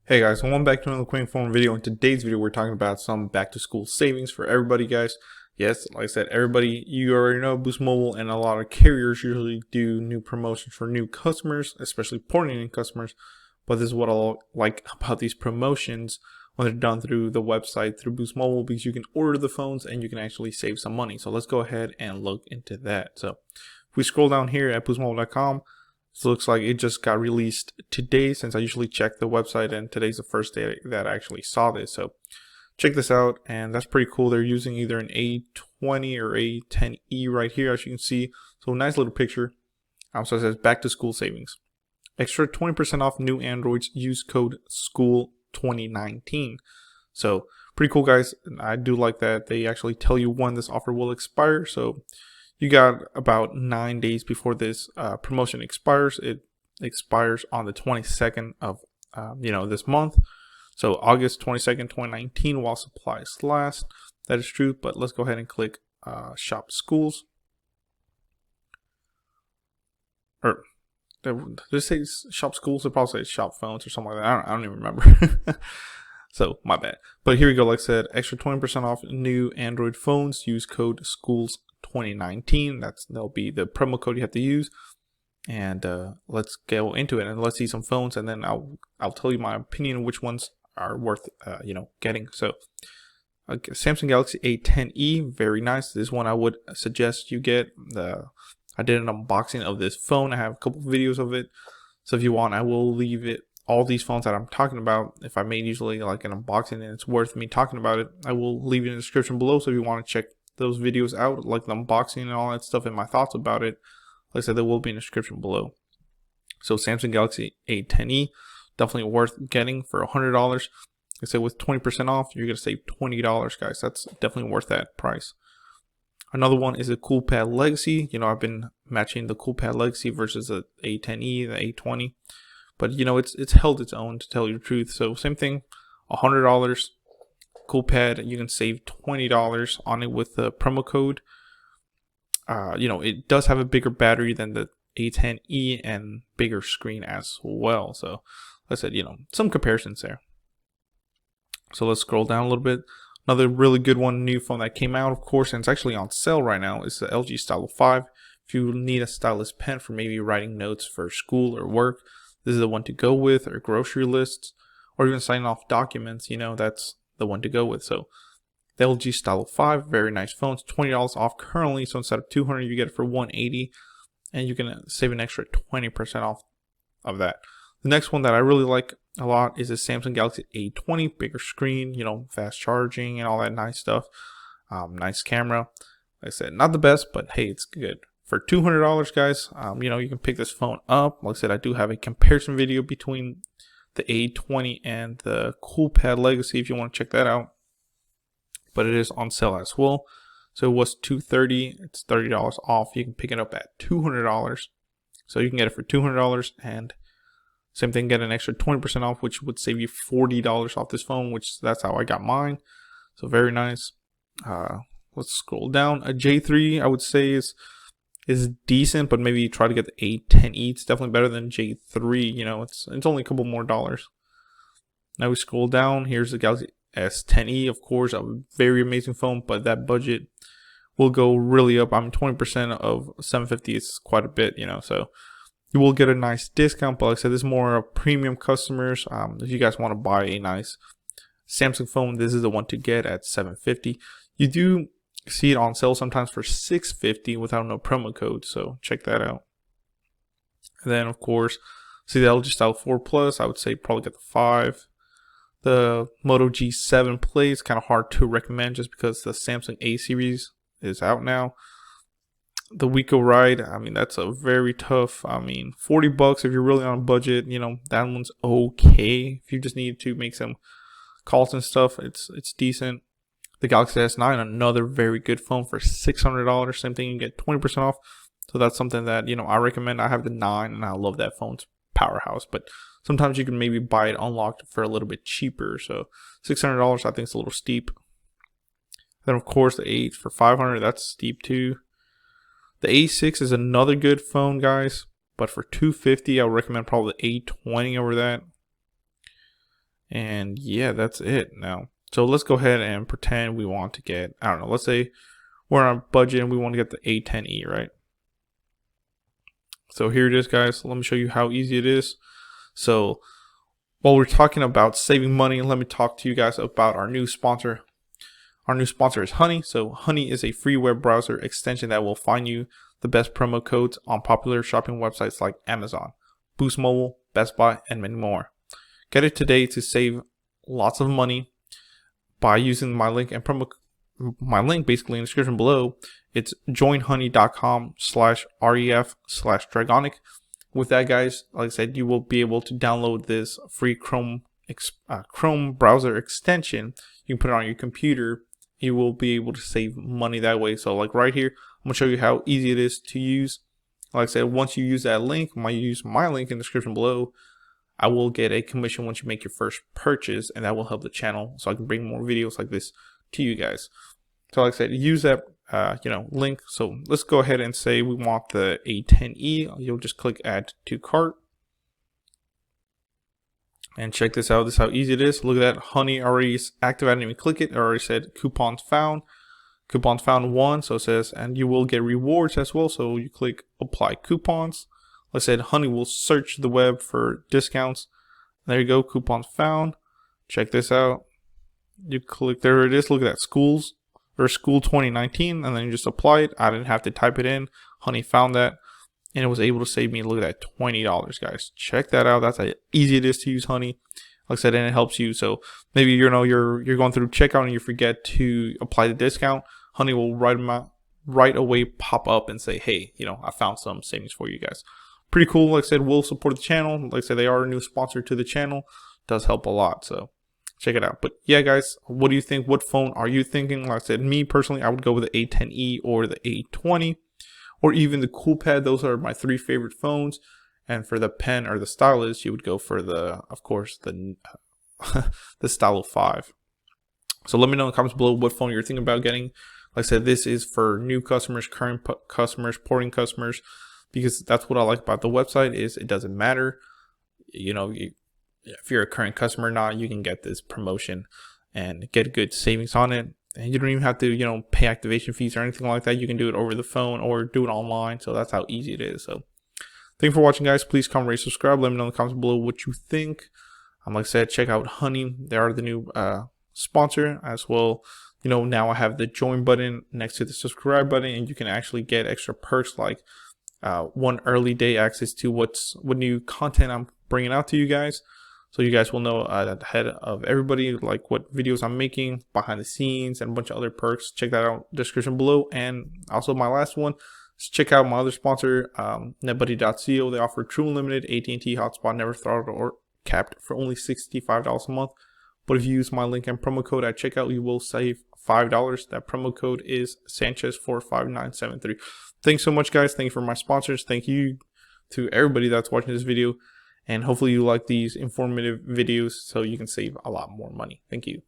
Hey guys, welcome back to another quick phone video. In today's video, we're talking about some back to school savings for everybody, guys. Yes, like I said, everybody, you already know Boost Mobile and a lot of carriers usually do new promotions for new customers, especially porting in customers. But this is what I like about these promotions when they're done through the website, through Boost Mobile, because you can order the phones and you can actually save some money. So let's go ahead and look into that. So if we scroll down here at boostmobile.com, it looks like it just got released today, since I usually check the website, and today's the first day that I actually saw this. So check this out, and that's pretty cool. They're using either an A20 or A10E right here, as you can see. So nice little picture. So it says back to school savings. Extra 20% off new Androids. Use code SCHOOL2019. So pretty cool, guys. And I do like that they actually tell you when this offer will expire. So you got about 9 days before this promotion expires. It expires on the 22nd of this month. So August 22nd, 2019, while supplies last. That is true, but let's go ahead and click shop schools. Or did it say shop schools? It probably says shop phones or something like that. I don't even remember. So my bad. But here we go. Like I said, extra 20% off new Android phones. Use code SCHOOLS2019. That'll be the promo code you have to use. And let's go into it, and let's see some phones, and then I'll tell you my opinion on which ones are worth getting. So Samsung Galaxy A10e, very nice. This one I would suggest you get. I did an unboxing of this phone. I have a couple videos of it, so if you want, I will leave it. All these phones that I'm talking about, if I made usually like an unboxing and it's worth me talking about it, I will leave it in the description below. So if you want to check those videos out, like the unboxing and all that stuff and my thoughts about it, like I said, they will be in the description below. So Samsung Galaxy A10e, definitely worth getting for $100. Like I said, with 20% off, you're going to save $20, guys. That's definitely worth that price. Another one is a CoolPad Legacy. I've been matching the CoolPad Legacy versus the A10e, the A20. But it's held its own, to tell you the truth. So same thing, $100 CoolPad. You can save $20 on it with the promo code. It does have a bigger battery than the A10e and bigger screen as well. So like I said, some comparisons there. So let's scroll down a little bit. Another really good one, new phone that came out, of course, and it's actually on sale right now, is the LG Stylo 5. If you need a stylus pen for maybe writing notes for school or work, this is the one to go with, or grocery lists, or even signing off documents, that's the one to go with. So the LG Stylo 5, very nice phone. It's $20 off currently, so instead of $200, you get it for $180, and you can save an extra 20% off of that. The next one that I really like a lot is the Samsung Galaxy A20, bigger screen, fast charging and all that nice stuff. Nice camera. Like I said, not the best, but hey, it's good. For $200, guys, you can pick this phone up. Like I said, I do have a comparison video between the A20 and the CoolPad Legacy if you want to check that out. But it is on sale as well. So it was $230. It's $30 off. You can pick it up at $200. So you can get it for $200, and same thing, get an extra 20% off, which would save you $40 off this phone, which that's how I got mine. So very nice. Let's scroll down. A J3, I would say is decent, but maybe try to get the A10e. It's definitely better than J3. It's only a couple more dollars. Now we scroll down. Here's the Galaxy S10e, of course, a very amazing phone, but that budget will go really up. 20% of $750 is quite a bit, so you will get a nice discount. But like I said, this is more of premium customers. If you guys want to buy a nice Samsung phone, this is the one to get at $750. You do see it on sale sometimes for $650 without no promo code, so check that out. And then of course, see the LG Stylo 4 Plus, I would say probably get the 5. The Moto G7 Play is kind of hard to recommend just because the Samsung A series is out now. The Wiko Ride, that's a very tough, $40 if you're really on a budget, that one's okay. If you just need to make some calls and stuff, it's decent. The Galaxy S9, another very good phone for $600. Same thing, you get 20% off. So that's something that, I recommend. I have the 9 and I love that phone. It's powerhouse. But sometimes you can maybe buy it unlocked for a little bit cheaper. So $600 I think is a little steep. Then of course the 8 for $500, that's steep too. The A6 is another good phone, guys. But for $250, I would recommend probably the A20 over that. And yeah, that's it now. So let's go ahead and pretend we want to get, I don't know, let's say we're on a budget and we want to get the A10E, right? So here it is, guys. Let me show you how easy it is. So while we're talking about saving money, let me talk to you guys about our new sponsor. Our new sponsor is Honey. So Honey is a free web browser extension that will find you the best promo codes on popular shopping websites like Amazon, Boost Mobile, Best Buy, and many more. Get it today to save lots of money by using my link and my link basically in the description below. It's joinhoney.com/ref/dragonic. With that, guys, like I said, you will be able to download this free Chrome browser extension. You can put it on your computer. You will be able to save money that way. So like right here, I'm gonna show you how easy it is to use. Like I said, once you use that link, use my link in the description below, I will get a commission once you make your first purchase, and that will help the channel so I can bring more videos like this to you guys. So like I said, use that link. So let's go ahead and say we want the A10E. You'll just click add to cart. And check this out. This is how easy it is. Look at that. Honey already is active. I didn't even click it. It already said coupons found. Coupons found 1. So it says, and you will get rewards as well. So you click apply coupons. Like I said, Honey will search the web for discounts. There you go. Coupons found. Check this out. You click, there it is. Look at that. Schools or school 2019. And then you just apply it. I didn't have to type it in. Honey found that. And it was able to save me, look at that, $20, guys. Check that out. That's how easy it is to use Honey. Like I said, and it helps you. So maybe you're going through checkout and you forget to apply the discount. Honey will right away pop up and say, hey, I found some savings for you guys. Pretty cool. Like I said, we'll support the channel. Like I said, they are a new sponsor to the channel. Does help a lot. So check it out. But yeah, guys, what do you think? What phone are you thinking? Like I said, me personally, I would go with the A10E or the A20. Or even the CoolPad. Those are my 3 favorite phones. And for the pen or the stylus, you would go for of course, the Stylo 5. So let me know in the comments below what phone you're thinking about getting. Like I said, this is for new customers, current customers, porting customers, because that's what I like about the website is it doesn't matter. If you're a current customer or not, you can get this promotion and get good savings on it. And you don't even have to, pay activation fees or anything like that. You can do it over the phone or do it online. So that's how easy it is. So thank you for watching, guys. Please comment, rate, subscribe. Let me know in the comments below what you think. Like I said, check out Honey. They are the new sponsor as well. Now I have the join button next to the subscribe button, and you can actually get extra perks like 1 early day access to what new content I'm bringing out to you guys. So you guys will know ahead of everybody, like what videos I'm making, behind the scenes, and a bunch of other perks. Check that out in the description below. And also my last one is check out my other sponsor, netbuddy.co. They offer true unlimited AT&T Hotspot, never throttled or capped for only $65 a month. But if you use my link and promo code at checkout, you will save $5. That promo code is Sanchez45973. Thanks so much, guys. Thank you for my sponsors. Thank you to everybody that's watching this video. And hopefully you like these informative videos so you can save a lot more money. Thank you.